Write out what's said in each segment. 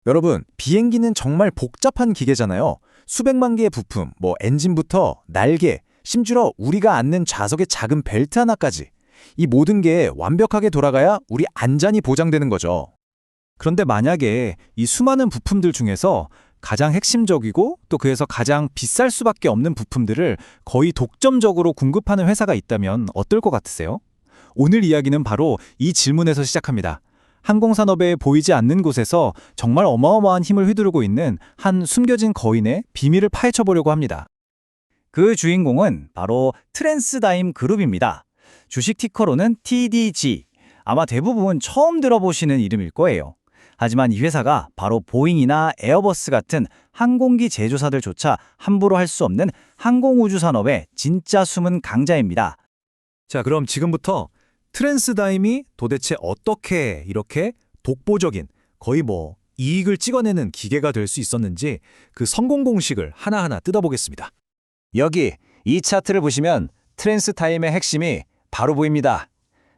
여러분, 비행기는 정말 복잡한 기계잖아요. 수백만 개의 부품, 엔진부터 날개, 심지어 우리가 앉는 좌석의 작은 벨트 하나까지. 이 모든 게 완벽하게 돌아가야 우리 안전이 보장되는 거죠. 그런데 만약에 이 수많은 부품들 중에서 가장 핵심적이고 또 그에서 가장 비쌀 수밖에 없는 부품들을 거의 독점적으로 공급하는 회사가 있다면 어떨 것 같으세요? 오늘 이야기는 바로 이 질문에서 시작합니다. 항공산업에 보이지 않는 곳에서 정말 어마어마한 힘을 휘두르고 있는 한 숨겨진 거인의 비밀을 파헤쳐 보려고 합니다. 그 주인공은 바로 트랜스다임 그룹입니다. 주식 티커로는 TDG. 아마 대부분 처음 들어보시는 이름일 거예요. 하지만 이 회사가 바로 보잉이나 에어버스 같은 항공기 제조사들조차 함부로 할 수 없는 항공우주 산업의 진짜 숨은 강자입니다. 자, 그럼 지금부터 트랜스다임이 도대체 어떻게 이렇게 독보적인 거의 이익을 찍어내는 기계가 될 수 있었는지 그 성공 공식을 하나하나 뜯어보겠습니다. 여기 이 차트를 보시면 트랜스타임의 핵심이 바로 보입니다.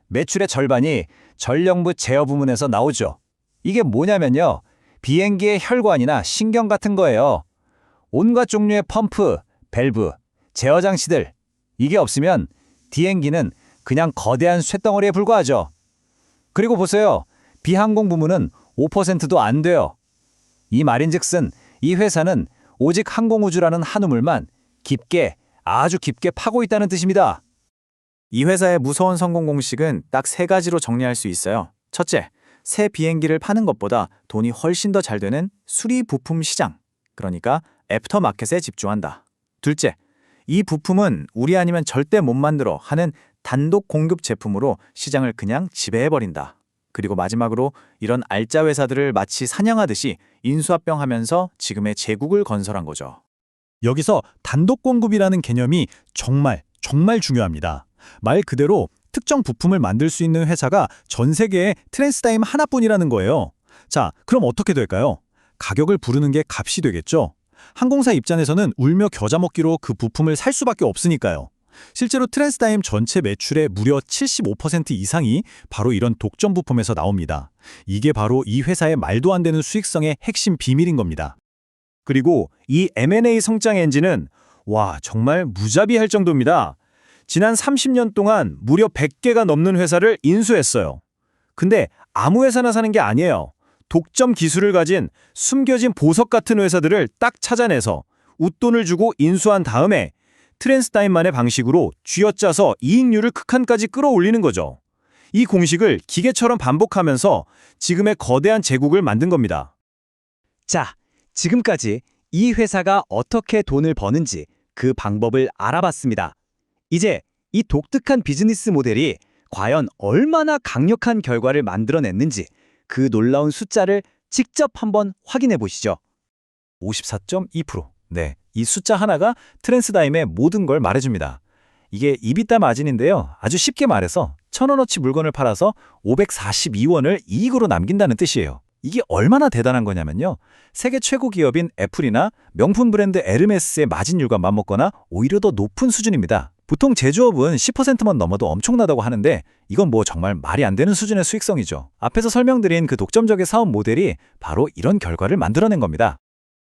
매출의 절반이 전력부 제어 부문에서 나오죠. 이게 뭐냐면요. 비행기의 혈관이나 신경 같은 거예요. 온갖 종류의 펌프, 밸브, 제어 장치들. 이게 없으면 비행기는 그냥 거대한 쇳덩어리에 불과하죠. 그리고 보세요. 비항공 부문은 5%도 안 돼요. 이 말인즉슨 이 회사는 오직 항공우주라는 한 우물만 깊게, 아주 깊게 파고 있다는 뜻입니다. 이 회사의 무서운 성공 공식은 딱 세 가지로 정리할 수 있어요. 첫째, 새 비행기를 파는 것보다 돈이 훨씬 더 잘 되는 수리 부품 시장, 그러니까 애프터마켓에 집중한다. 둘째, 이 부품은 우리 아니면 절대 못 만들어 하는 단독 공급 제품으로 시장을 그냥 지배해버린다. 그리고 마지막으로 이런 알짜 회사들을 마치 사냥하듯이 인수합병하면서 지금의 제국을 건설한 거죠. 여기서 단독 공급이라는 개념이 정말 중요합니다. 말 그대로 특정 부품을 만들 수 있는 회사가 전 세계에 트랜스다임 하나뿐이라는 거예요. 자, 그럼 어떻게 될까요? 가격을 부르는 게 값이 되겠죠? 항공사 입장에서는 울며 겨자 먹기로 그 부품을 살 수밖에 없으니까요. 실제로 트랜스다임 전체 매출의 무려 75% 이상이 바로 이런 독점 부품에서 나옵니다. 이게 바로 이 회사의 말도 안 되는 수익성의 핵심 비밀인 겁니다. 그리고 이 M&A 성장 엔진은 정말 무자비할 정도입니다. 지난 30년 동안 무려 100개가 넘는 회사를 인수했어요. 근데 아무 회사나 사는 게 아니에요. 독점 기술을 가진 숨겨진 보석 같은 회사들을 딱 찾아내서 웃돈을 주고 인수한 다음에 트랜스다임만의 방식으로 쥐어짜서 이익률을 극한까지 끌어올리는 거죠. 이 공식을 기계처럼 반복하면서 지금의 거대한 제국을 만든 겁니다. 자, 지금까지 이 회사가 어떻게 돈을 버는지 그 방법을 알아봤습니다. 이제 이 독특한 비즈니스 모델이 과연 얼마나 강력한 결과를 만들어냈는지 그 놀라운 숫자를 직접 한번 확인해 보시죠. 54.2%. 네, 이 숫자 하나가 트랜스다임의 모든 걸 말해줍니다. 이게 EBITDA 마진인데요. 아주 쉽게 말해서 1,000원어치 물건을 팔아서 542원을 이익으로 남긴다는 뜻이에요. 이게 얼마나 대단한 거냐면요. 세계 최고 기업인 애플이나 명품 브랜드 에르메스의 마진율과 맞먹거나 오히려 더 높은 수준입니다. 보통 제조업은 10%만 넘어도 엄청나다고 하는데 이건 정말 말이 안 되는 수준의 수익성이죠. 앞에서 설명드린 그 독점적인 사업 모델이 바로 이런 결과를 만들어낸 겁니다.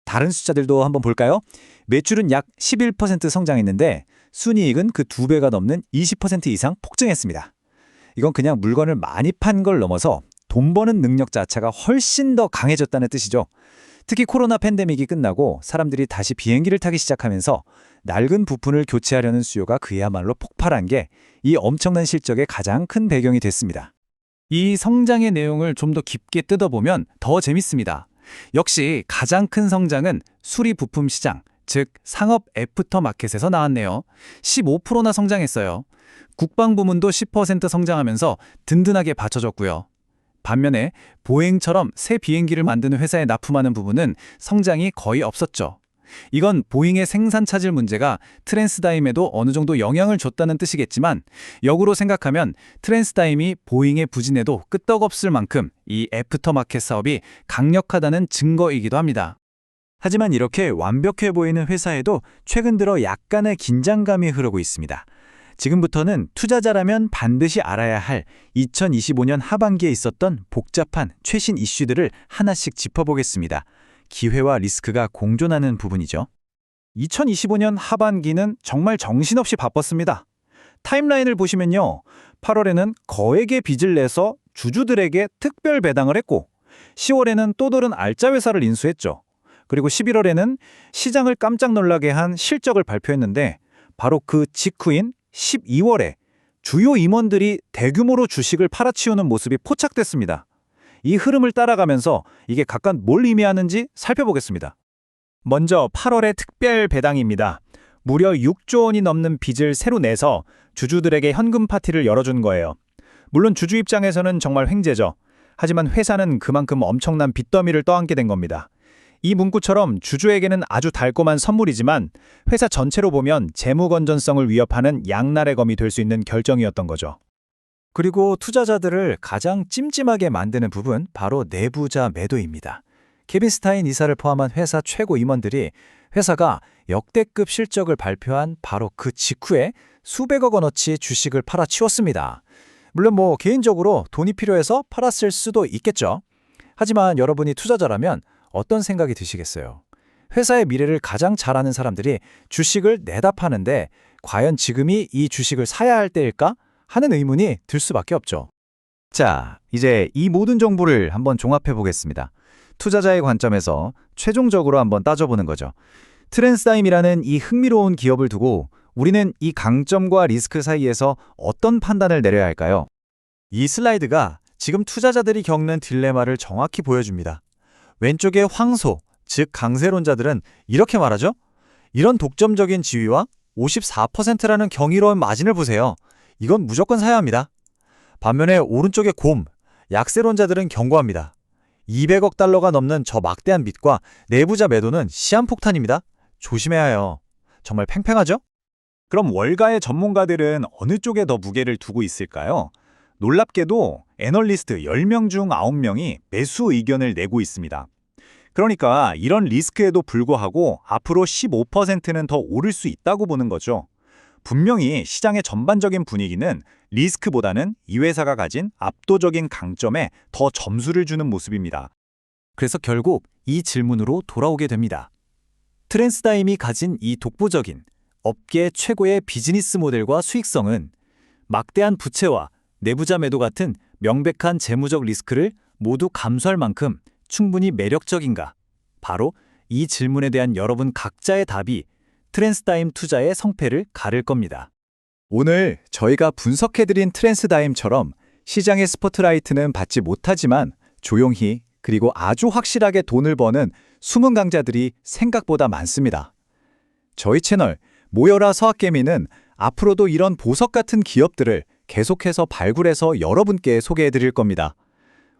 다른 숫자들도 한번 볼까요? 매출은 약 11% 성장했는데 순이익은 그 2배가 넘는 20% 이상 폭증했습니다. 이건 그냥 물건을 많이 판 걸 넘어서 돈 버는 능력 자체가 훨씬 더 강해졌다는 뜻이죠. 특히 코로나 팬데믹이 끝나고 사람들이 다시 비행기를 타기 시작하면서 낡은 부품을 교체하려는 수요가 그야말로 폭발한 게 이 엄청난 실적의 가장 큰 배경이 됐습니다. 이 성장의 내용을 좀 더 깊게 뜯어보면 더 재밌습니다. 역시 가장 큰 성장은 수리 부품 시장, 즉 상업 애프터마켓에서 나왔네요. 15%나 성장했어요. 국방 부문도 10% 성장하면서 든든하게 받쳐줬고요. 반면에 보잉처럼 새 비행기를 만드는 회사에 납품하는 부분은 성장이 거의 없었죠. 이건 보잉의 생산 차질 문제가 트랜스다임에도 어느 정도 영향을 줬다는 뜻이겠지만 역으로 생각하면 트랜스다임이 보잉의 부진에도 끄떡없을 만큼 이 애프터마켓 사업이 강력하다는 증거이기도 합니다. 하지만 이렇게 완벽해 보이는 회사에도 최근 들어 약간의 긴장감이 흐르고 있습니다. 지금부터는 투자자라면 반드시 알아야 할 2025년 하반기에 있었던 복잡한 최신 이슈들을 하나씩 짚어보겠습니다. 기회와 리스크가 공존하는 부분이죠. 2025년 하반기는 정말 정신없이 바빴습니다. 타임라인을 보시면요. 8월에는 거액의 빚을 내서 주주들에게 특별 배당을 했고 10월에는 또 다른 알짜 회사를 인수했죠. 그리고 11월에는 시장을 깜짝 놀라게 한 실적을 발표했는데 바로 그 직후인 12월에 주요 임원들이 대규모로 주식을 팔아치우는 모습이 포착됐습니다. 이 흐름을 따라가면서 이게 각각 뭘 의미하는지 살펴보겠습니다. 먼저 8월의 특별 배당입니다. 무려 6조 원이 넘는 빚을 새로 내서 주주들에게 현금 파티를 열어준 거예요. 물론 주주 입장에서는 정말 횡재죠. 하지만 회사는 그만큼 엄청난 빚더미를 떠안게 된 겁니다. 이 문구처럼 주주에게는 아주 달콤한 선물이지만 회사 전체로 보면 재무 건전성을 위협하는 양날의 검이 될 수 있는 결정이었던 거죠. 그리고 투자자들을 가장 찜찜하게 만드는 부분, 바로 내부자 매도입니다. 케빈 스타인 이사를 포함한 회사 최고 임원들이 회사가 역대급 실적을 발표한 바로 그 직후에 수백억 원어치 주식을 팔아치웠습니다. 물론 개인적으로 돈이 필요해서 팔았을 수도 있겠죠. 하지만 여러분이 투자자라면 어떤 생각이 드시겠어요? 회사의 미래를 가장 잘 아는 사람들이 주식을 내다 파는데 과연 지금이 이 주식을 사야 할 때일까? 하는 의문이 들 수밖에 없죠. 자, 이제 이 모든 정보를 한번 종합해 보겠습니다. 투자자의 관점에서 최종적으로 한번 따져보는 거죠. 트랜스다임이라는 이 흥미로운 기업을 두고 우리는 이 강점과 리스크 사이에서 어떤 판단을 내려야 할까요? 이 슬라이드가 지금 투자자들이 겪는 딜레마를 정확히 보여줍니다. 왼쪽의 황소, 즉 강세론자들은 이렇게 말하죠. 이런 독점적인 지위와 54%라는 경이로운 마진을 보세요. 이건 무조건 사야 합니다. 반면에 오른쪽의 곰, 약세론자들은 경고합니다. 200억 달러가 넘는 저 막대한 빚과 내부자 매도는 시한폭탄입니다. 조심해야 해요. 정말 팽팽하죠? 그럼 월가의 전문가들은 어느 쪽에 더 무게를 두고 있을까요? 놀랍게도 애널리스트 10명 중 9명이 매수 의견을 내고 있습니다. 그러니까 이런 리스크에도 불구하고 앞으로 15%는 더 오를 수 있다고 보는 거죠. 분명히 시장의 전반적인 분위기는 리스크보다는 이 회사가 가진 압도적인 강점에 더 점수를 주는 모습입니다. 그래서 결국 이 질문으로 돌아오게 됩니다. 트랜스다임이 가진 이 독보적인 업계 최고의 비즈니스 모델과 수익성은 막대한 부채와 내부자 매도 같은 명백한 재무적 리스크를 모두 감수할 만큼 충분히 매력적인가? 바로 이 질문에 대한 여러분 각자의 답이 트랜스다임 투자의 성패를 가를 겁니다. 오늘 저희가 분석해드린 트랜스다임처럼 시장의 스포트라이트는 받지 못하지만 조용히 그리고 아주 확실하게 돈을 버는 숨은 강자들이 생각보다 많습니다. 저희 채널 모여라 서학개미는 앞으로도 이런 보석 같은 기업들을 계속해서 발굴해서 여러분께 소개해드릴 겁니다.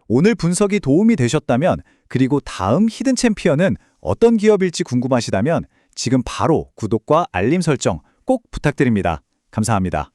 오늘 분석이 도움이 되셨다면 그리고 다음 히든 챔피언은 어떤 기업일지 궁금하시다면 지금 바로 구독과 알림 설정 꼭 부탁드립니다. 감사합니다.